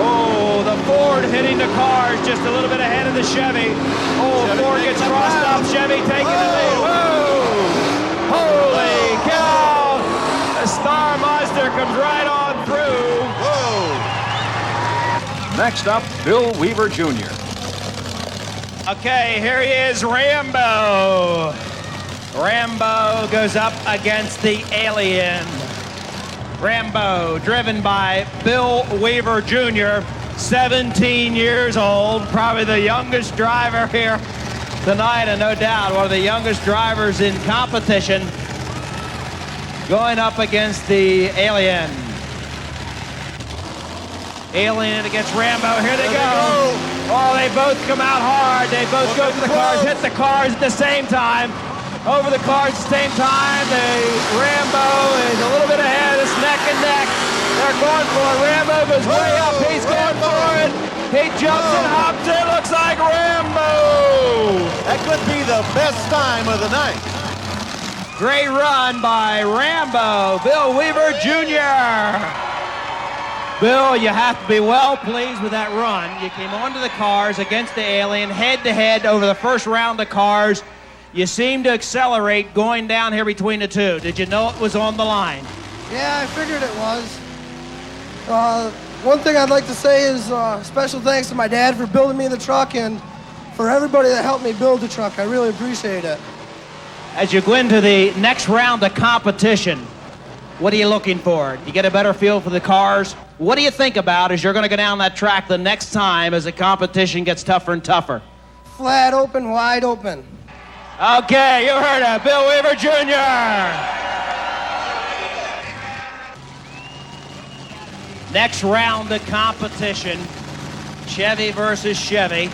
Oh, the Ford hitting the cars just a little bit ahead of the Chevy. Oh, Chevy Ford gets crossed up. Chevy taking the lead. Whoa! Holy cow! The Star Monster comes right on through. Whoa! Next up, Bill Weaver Jr. Okay, here he is, Rambo. Rambo goes up against the Alien. Rambo, driven by Bill Weaver Jr., 17 years old, probably the youngest driver here tonight, and no doubt one of the youngest drivers in competition, going up against the Alien. Alien against Rambo. Here they go. Oh, they both come out hard. They both go to the cars, hit the cars at the same time. Over the cars at the same time. Rambo is a little bit ahead. It's neck and neck. They're going for it. Rambo goes way up. He's going for it. He jumps and hops. It looks like Rambo. That could be the best time of the night. Great run by Rambo, Bill Weaver Jr. Bill, you have to be well pleased with that run. You came onto the cars against the Alien, head-to-head over the first round of cars. You seemed to accelerate going down here between the two. Did you know it was on the line? Yeah, I figured it was. One thing I'd like to say is special thanks to my dad for building me the truck and for everybody that helped me build the truck. I really appreciate it. As you go into the next round of competition, what are you looking for? You get a better feel for the cars? What do you think about as you're going to go down that track the next time as the competition gets tougher and tougher? Flat open, wide open. Okay, you heard it. Bill Weaver Jr. Next round of competition, Chevy versus Chevy,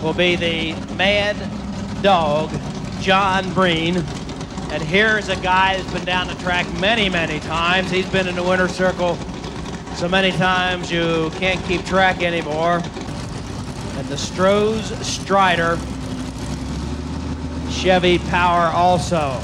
will be the Mad Dog, John Breen. And here's a guy that's been down the track many, many times. He's been in the winner's circle so many times you can't keep track anymore. And the STROHS Strider, Chevy Power also.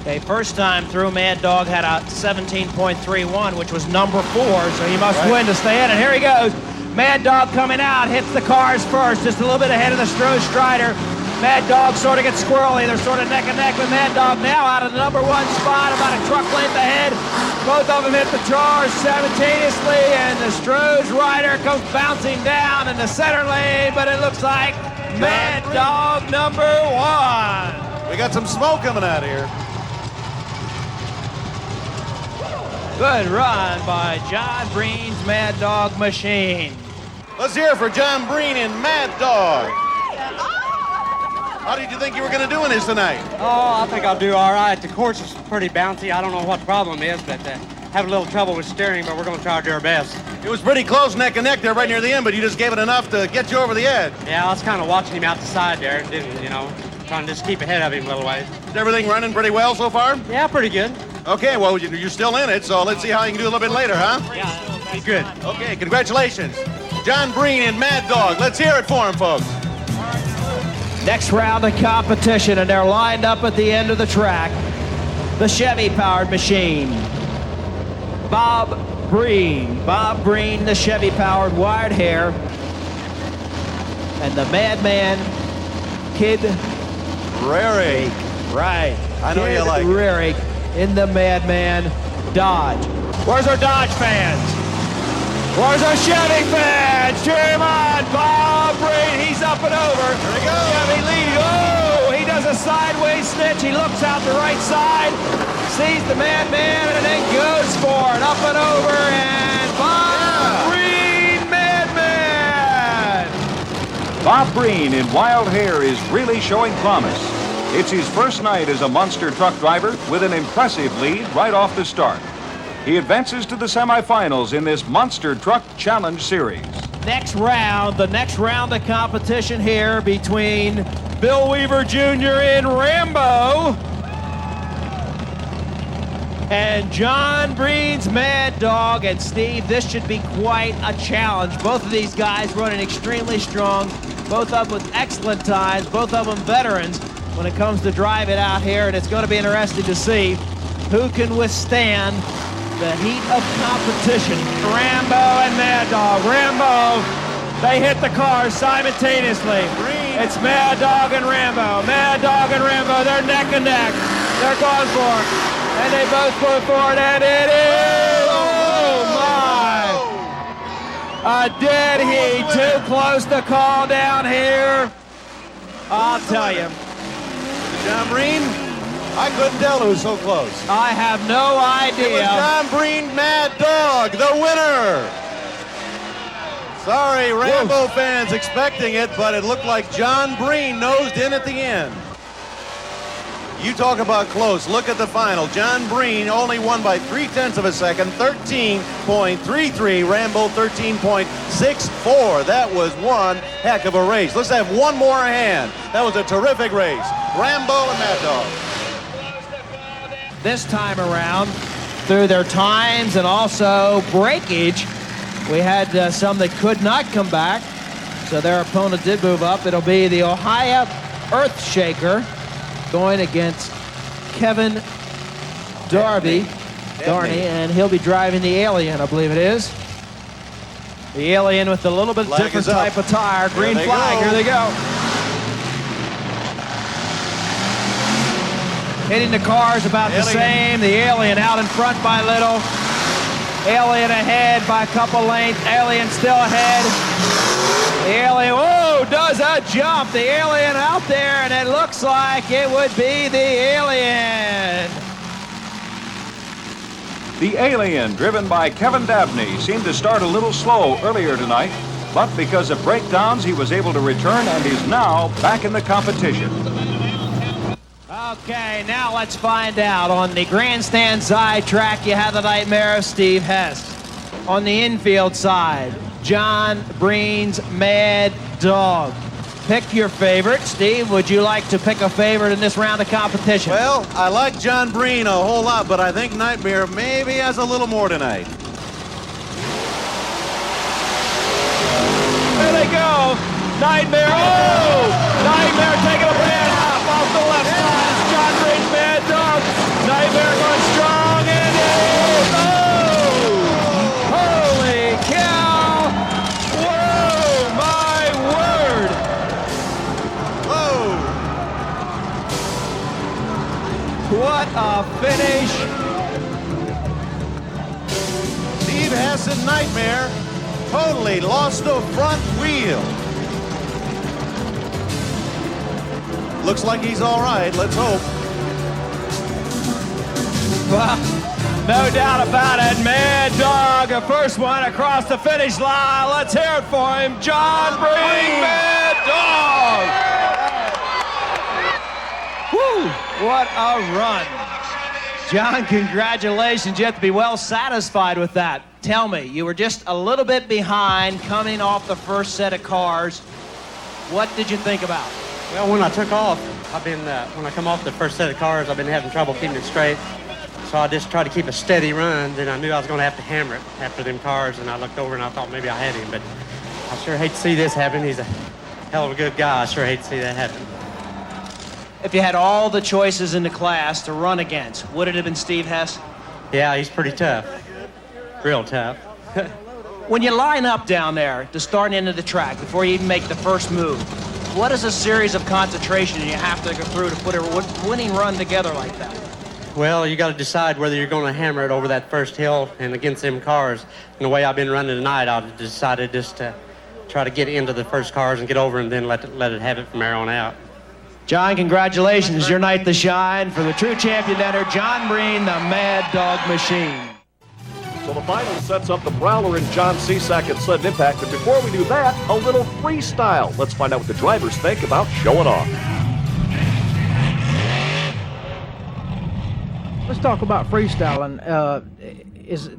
Okay, first time through, Mad Dog had a 17.31, which was number 4, so he must win to stay in. And here he goes. Mad Dog coming out, hits the cars first, just a little bit ahead of the STROHS Strider. Mad Dog sort of gets squirrely. They're sort of neck and neck with Mad Dog now out of the number 1 spot, about a truck length ahead. Both of them hit the cars simultaneously, and the STROHS Rider comes bouncing down in the center lane, but it looks like Mad Dog number 1. We got some smoke coming out here. Good run by John Breen's Mad Dog machine. Let's hear it for John Breen and Mad Dog. How did you think you were going to do in this tonight? Oh, I think I'll do all right. The course is pretty bouncy. I don't know what the problem is, but have a little trouble with steering, but we're going to try to do our best. It was pretty close neck and neck there right near the end, but you just gave it enough to get you over the edge. Yeah, I was kind of watching him out the side there, didn't you know, trying to just keep ahead of him a little ways. Is everything running pretty well so far? Yeah, pretty good. Okay, well, you're still in it, so let's see how you can do a little bit later, huh? Yeah, be good. Okay, congratulations. John Breen and Mad Dog. Let's hear it for him, folks. Next round of competition, and they're lined up at the end of the track. The Chevy-powered machine. Bob Breen, the Chevy-powered wired hair, and the Madman, Kid Rarick. Right. I know you like it. Rarick in the Madman Dodge. Where's our Dodge fans? Where's our Chevy fans? Cheer him on, Bob Breen. He's up and over. There we go. Chevy lead. Oh, he does a sideways snitch. He looks out the right side, sees the Madman, and then goes for it. Up and over, and Bob Breen, Madman. Bob Breen in wild hair is really showing promise. It's his first night as a monster truck driver with an impressive lead right off the start. He advances to the semifinals in this Monster Truck Challenge Series. Next round, the next round of competition here between Bill Weaver Jr. and Rambo and John Breen's Mad Dog. And Steve, this should be quite a challenge. Both of these guys running extremely strong, both of them with excellent times, both of them veterans when it comes to drive it out here, and it's going to be interesting to see who can withstand the heat of competition. Rambo and Mad Dog. Rambo, they hit the cars simultaneously. It's Mad Dog and Rambo. Mad Dog and Rambo, they're neck and neck. They're going for it. And they both go for it, and it is, oh my. A dead heat, too close to call down here. I'll tell you. John Breen, I couldn't tell it was so close. I have no idea. It was John Breen, Mad Dog, the winner. Sorry, Rambo fans expecting it, but it looked like John Breen nosed in at the end. You talk about close. Look at the final. John Breen only won by 0.3 of a second, 13.33. Rambo 13.64. That was one heck of a race. Let's have one more hand. That was a terrific race. Rambo and Mad Dog. This time around, through their times and also breakage, we had some that could not come back, so their opponent did move up. It'll be the Ohio Earthshaker going against Kevin Darney, and he'll be driving the Alien, I believe it is. The Alien with a little bit different type of tire. Green flag, here they go. Hitting the cars about the same. The Alien out in front by little. Alien ahead by a couple lengths. Alien still ahead. The Alien, whoa, does a jump. The Alien out there, and it looks like it would be the Alien. The Alien, driven by Kevin Dabney, seemed to start a little slow earlier tonight, but because of breakdowns, he was able to return and is now back in the competition. Okay, now let's find out. On the grandstand side track, you have the Nightmare of Steve Hess. On the infield side, John Breen's Mad Dog. Pick your favorite. Steve, would you like to pick a favorite in this round of competition? Well, I like John Breen a whole lot, but I think Nightmare maybe has a little more tonight. There they go. Nightmare. Oh! Nightmare taking a bad hop off the left side. It's John Breen's Mad Dog. Nightmare going strong and in. Oh! Holy cow! Whoa! My word! Whoa! What a finish! Steve Hess and Nightmare totally lost the front wheel. Looks like he's all right. Let's hope. Well, no doubt about it. Mad Dog, the first one across the finish line. Let's hear it for him. John Breen, Mad Dog. Woo! What a run. John, congratulations. You have to be well satisfied with that. Tell me, you were just a little bit behind coming off the first set of cars. What did you think about? Well, when I took off, when I come off the first set of cars, I've been having trouble keeping it straight. So I just tried to keep a steady run. Then I knew I was going to have to hammer it after them cars, and I looked over and I thought maybe I had him. But I sure hate to see this happen. He's a hell of a good guy. I sure hate to see that happen. If you had all the choices in the class to run against, would it have been Steve Hess? Yeah, he's pretty tough. Real tough. When you line up down there to start into the track, before you even make the first move, what is a series of concentration you have to go through to put a winning run together like that? Well, you got to decide whether you're going to hammer it over that first hill and against them cars. And the way I've been running tonight, I've decided just to try to get into the first cars and get over and then let it have it from there on out. John, congratulations. Your night to shine for the true champion enter, John Breen, the Mad Dog Machine. So the final sets up the Prowler and John Cisak at Sudden Impact. But before we do that, a little freestyle. Let's find out what the drivers think about showing off. Let's talk about freestyling.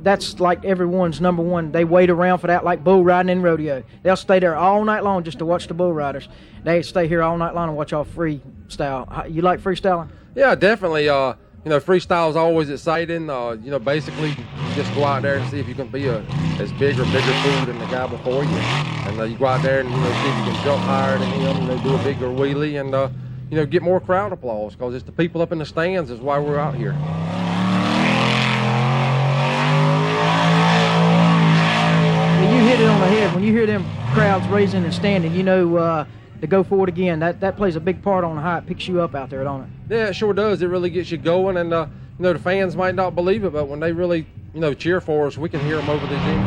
That's like everyone's number one. They wait around for that like bull riding in rodeo. They'll stay there all night long just to watch the bull riders. They stay here all night long and watch all freestyle. You like freestyling? Yeah, definitely. Freestyle is always exciting. Basically, you just go out there and see if you can be as big or bigger fool than the guy before you. And you go out there and, see if you can jump higher than him, do a bigger wheelie and, get more crowd applause because it's the people up in the stands is why we're out here. You hit it on the head. When you hear them crowds raising and standing, to go forward again. That plays a big part on how it picks you up out there, don't it? Yeah, it sure does. It really gets you going, and the fans might not believe it, but when they really cheer for us, we can hear them over the gym.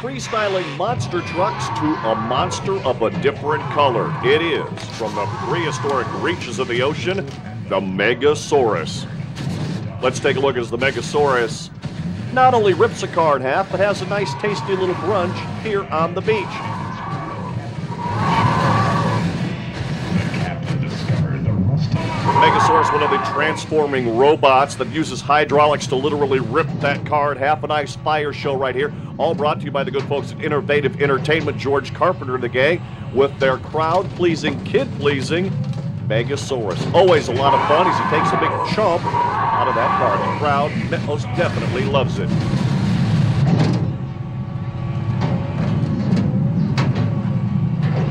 freestyling monster trucks to a monster of a different color. It is, from the prehistoric reaches of the ocean, the Megasaurus. Let's take a look as the Megasaurus not only rips a car in half, but has a nice tasty little brunch here on the beach. Megasaurus, one of the transforming robots that uses hydraulics to literally rip that car in half. A nice fire show right here. All brought to you by the good folks at Innovative Entertainment, George Carpenter and the gang, with their crowd-pleasing, kid-pleasing Megasaurus. Always a lot of fun as he takes a big chomp out of that car. The crowd most definitely loves it.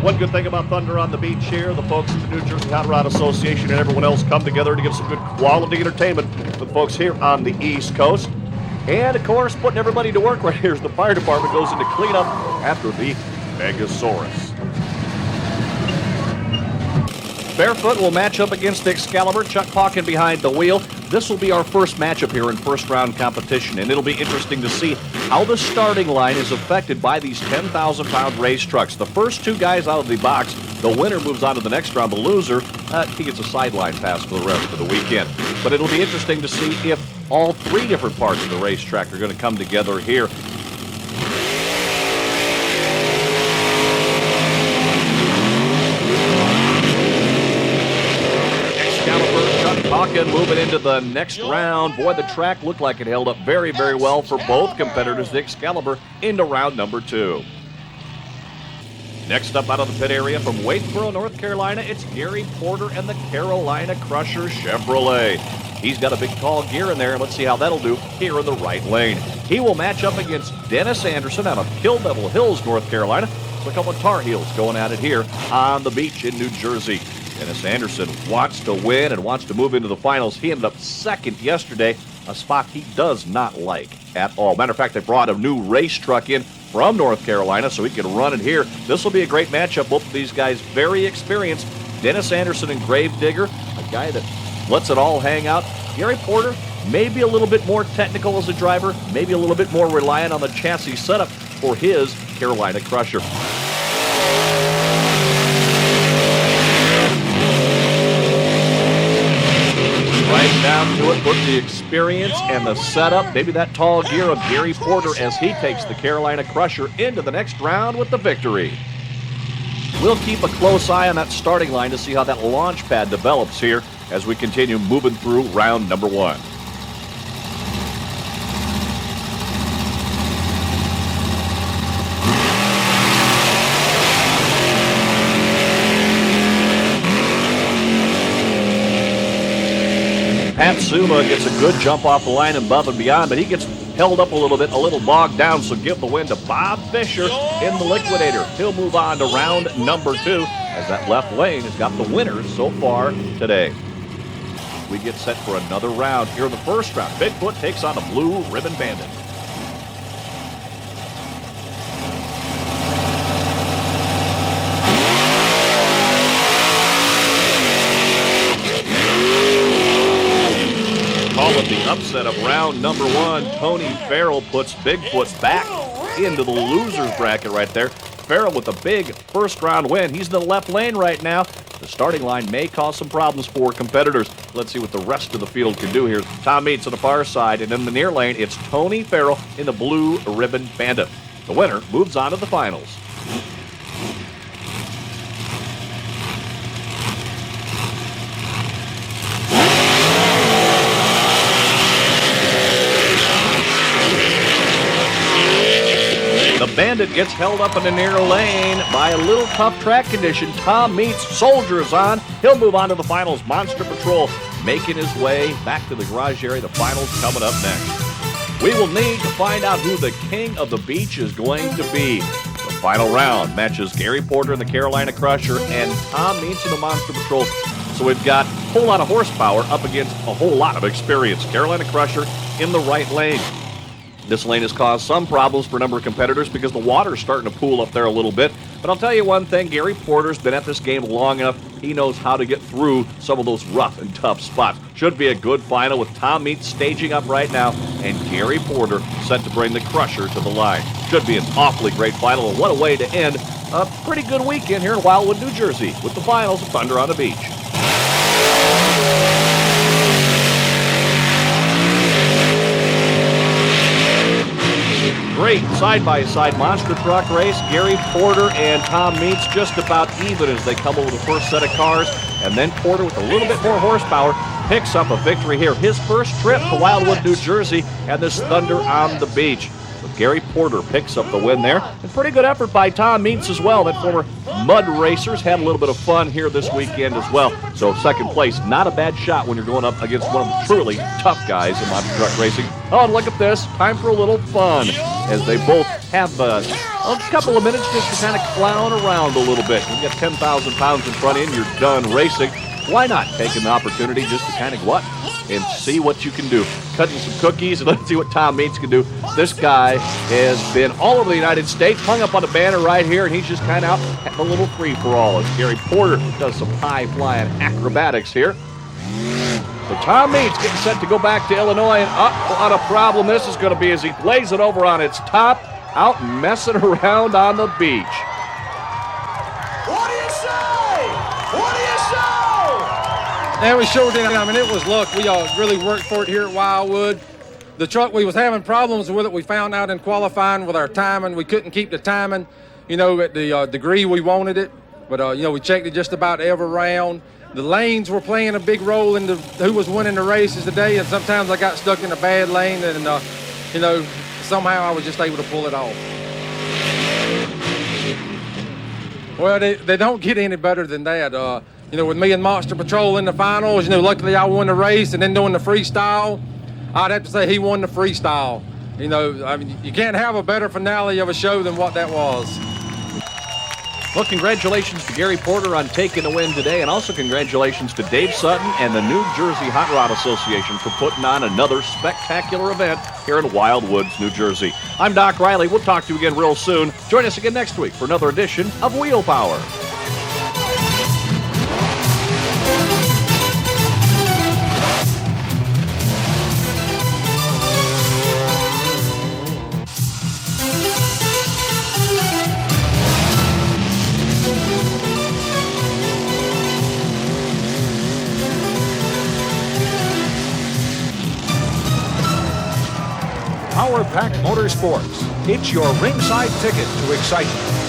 One good thing about Thunder on the Beach here, the folks at the New Jersey Hot Rod Association and everyone else come together to give some good quality entertainment for the folks here on the East Coast. And, of course, putting everybody to work right here as the fire department goes into cleanup after the Megasaurus. Barefoot will match up against Excalibur. Chuck Hawken behind the wheel. This will be our first matchup here in first-round competition, and it'll be interesting to see how the starting line is affected by these 10,000-pound race trucks. The first two guys out of the box, the winner moves on to the next round. The loser, he gets a sideline pass for the rest of the weekend. But it'll be interesting to see if all three different parts of the racetrack are going to come together here. Hawken moving into the next round. Boy, the track looked like it held up very, very well for both competitors. The Excalibur into round number 2. Next up out of the pit area from Wadesboro, North Carolina, it's Gary Porter and the Carolina Crusher Chevrolet. He's got a big tall gear in there, and let's see how that'll do here in the right lane. He will match up against Dennis Anderson out of Kill Devil Hills, North Carolina. So a couple of Tar Heels going at it here on the beach in New Jersey. Dennis Anderson wants to win and wants to move into the finals. He ended up second yesterday, a spot he does not like at all. Matter of fact, they brought a new race truck in from North Carolina so he can run it here. This will be a great matchup. Both of these guys very experienced. Dennis Anderson and Gravedigger, a guy that lets it all hang out. Gary Porter, maybe a little bit more technical as a driver, maybe a little bit more reliant on the chassis setup for his Carolina Crusher. Right down to it, put the experience and the setup, maybe that tall gear of Gary Porter as he takes the Carolina Crusher into the next round with the victory. We'll keep a close eye on that starting line to see how that launch pad develops here as we continue moving through round number 1. Pat Summa gets a good jump off the line and above and beyond, but he gets held up a little bit, a little bogged down, so give the win to Bob Fisher in the Liquidator. He'll move on to round number 2 as that left lane has got the winners so far today. We get set for another round here in the first round. Bigfoot takes on the Blue Ribbon Bandit. Call it the upset of round number 1. Tony Farrell puts Bigfoot back into the loser's bracket right there. Farrell with a big first round win. He's in the left lane right now. The starting line may cause some problems for competitors. Let's see what the rest of the field can do here. Tom Meents on the far side, and in the near lane, it's Tony Farrell in the Blue Ribbon Bandit. The winner moves on to the finals. The Bandit gets held up in the near lane by a little tough track condition. Tom Meents soldiers on. He'll move on to the finals. Monster Patrol making his way back to the garage area. The finals coming up next. We will need to find out who the king of the beach is going to be. The final round matches Gary Porter and the Carolina Crusher and Tom Meents and the Monster Patrol. So we've got a whole lot of horsepower up against a whole lot of experience. Carolina Crusher in the right lane. This lane has caused some problems for a number of competitors because the water's starting to pool up there a little bit. But I'll tell you one thing, Gary Porter's been at this game long enough. He knows how to get through some of those rough and tough spots. Should be a good final with Tom Meents staging up right now and Gary Porter set to bring the Crusher to the line. Should be an awfully great final, and what a way to end a pretty good weekend here in Wildwood, New Jersey, with the finals of Thunder on the Beach. Great side-by-side monster truck race. Gary Porter and Tom Meents just about even as they come over the first set of cars. And then Porter, with a little bit more horsepower, picks up a victory here. His first trip to Wildwood, New Jersey, and this Thunder on the Beach. But Gary Porter picks up the win there. And pretty good effort by Tom Meents as well. That former mud racers had a little bit of fun here this weekend as well. So second place, not a bad shot when you're going up against one of the truly tough guys in monster truck racing. Oh, and look at this. Time for a little fun as they both have a couple of minutes just to kind of clown around a little bit. When you got 10,000 pounds in front of you and you're done racing, why not take an opportunity just to kind of go up and see what you can do? Cutting some cookies, and let's see what Tom Meents can do. This guy has been all over the United States, hung up on the banner right here, and he's just kind of out having a little free-for-all as Gary Porter does some high-flying acrobatics here. So Tom Meents getting set to go back to Illinois, and what a problem this is going to be as he lays it over on its top, out messing around on the beach. What do you say? What do you say? And we sure did. I mean, it was luck. We really worked for it here at Wildwood. The truck, we was having problems with it. We found out in qualifying with our timing. We couldn't keep the timing, at the degree we wanted it. But, we checked it just about every round. The lanes were playing a big role in who was winning the races today, and sometimes I got stuck in a bad lane, and, somehow I was just able to pull it off. Well, they don't get any better than that. With me and Monster Patrol in the finals, luckily I won the race, and then doing the freestyle, I'd have to say he won the freestyle. You can't have a better finale of a show than what that was. Well, congratulations to Gary Porter on taking the win today, and also congratulations to Dave Sutton and the New Jersey Hot Rod Association for putting on another spectacular event here in Wildwoods, New Jersey. I'm Doc Riley. We'll talk to you again real soon. Join us again next week for another edition of Wheel Power. Power Pack Motorsports. It's your ringside ticket to excitement.